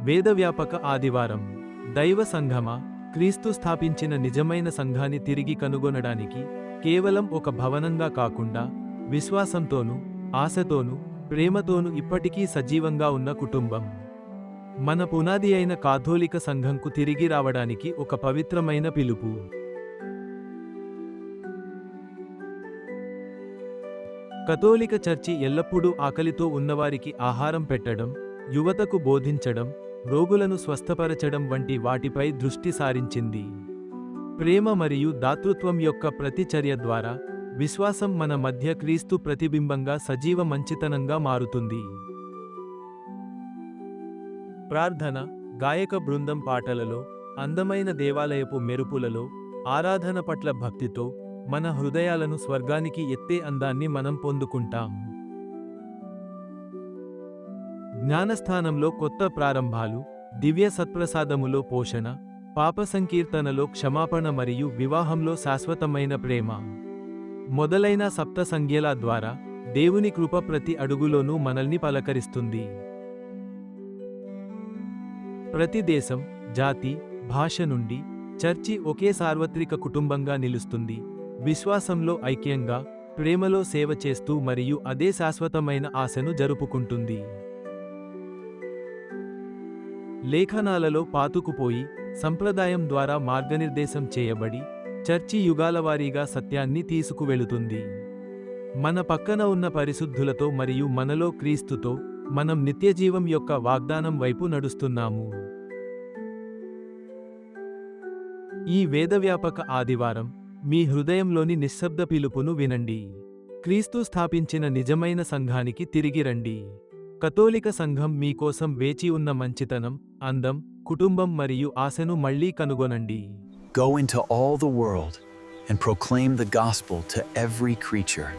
వేదవ్యాపక ఆదివారం. దైవ సంఘమా, క్రీస్తు స్థాపించిన నిజమైన సంఘాన్ని తిరిగి కనుగొనడానికి కేవలం ఒక భవనంగా కాకుండా విశ్వాసంతోనూ, ఆశతోనూ, ప్రేమతోనూ ఇప్పటికీ సజీవంగా ఉన్న కుటుంబం. మన పునాది అయిన కాథోలిక సంఘంకు తిరిగి రావడానికి ఒక పవిత్రమైన పిలుపు. కథోలిక చర్చి ఎల్లప్పుడూ ఆకలితో ఉన్నవారికి ఆహారం పెట్టడం, యువతకు బోధించడం, రోగులను స్వస్థపరచడం వంటి వాటిపై దృష్టి సారించింది. ప్రేమ మరియు దాతృత్వం యొక్క ప్రతి చర్య ద్వారా విశ్వాసం మన మధ్య క్రీస్తు ప్రతిబింబంగా సజీవ మంచితనంగా మారుతుంది. ప్రార్థన, గాయక బృందం పాటలలో, అందమైన దేవాలయపు మెరుపులలో, ఆరాధన పట్ల భక్తితో మన హృదయాలను స్వర్గానికి ఎత్తే అందాన్ని మనం పొందుకుంటాం. జ్ఞానస్థానంలో కొత్త ప్రారంభాలు, దివ్య సత్ప్రసాదములో పోషణ, పాప సంకీర్తనలో క్షమాపణ మరియు వివాహంలో శాశ్వతమైన ప్రేమ మొదలైన సప్త సంఖ్యల ద్వారా దేవుని కృప ప్రతి అడుగులోనూ మనల్ని పలకరిస్తుంది. ప్రతి దేశం, జాతి, భాష నుండి చర్చి ఒకే సార్వత్రిక కుటుంబంగా నిలుస్తుంది, విశ్వాసంలో ఐక్యంగా, ప్రేమలో సేవ చేస్తూ మరియు అదే శాశ్వతమైన ఆశను జరుపుకుంటుంది. లేఖనాలలో పాతుకుపోయి, సంప్రదాయం ద్వారా మార్గనిర్దేశం చేయబడి, చర్చి యుగాలవారీగా సత్యాన్ని తీసుకువెళుతుంది. మన పక్కన ఉన్న పరిశుద్ధులతో మరియు మనలో క్రీస్తుతో మనం నిత్యజీవం యొక్క వాగ్దానం వైపు నడుస్తున్నాము. ఈ వేదవ్యాపక ఆదివారం మీ హృదయంలోని నిశ్శబ్ద పిలుపును వినండి. క్రీస్తు స్థాపించిన నిజమైన సంఘానికి తిరిగి రండి. కథోలిక సంఘం మీకోసం వేచి ఉన్న మంచితనం, అందం, కుటుంబం మరియు ఆశను మళ్లీ కనుగొనండి. Go into all the world and proclaim the gospel to every creature.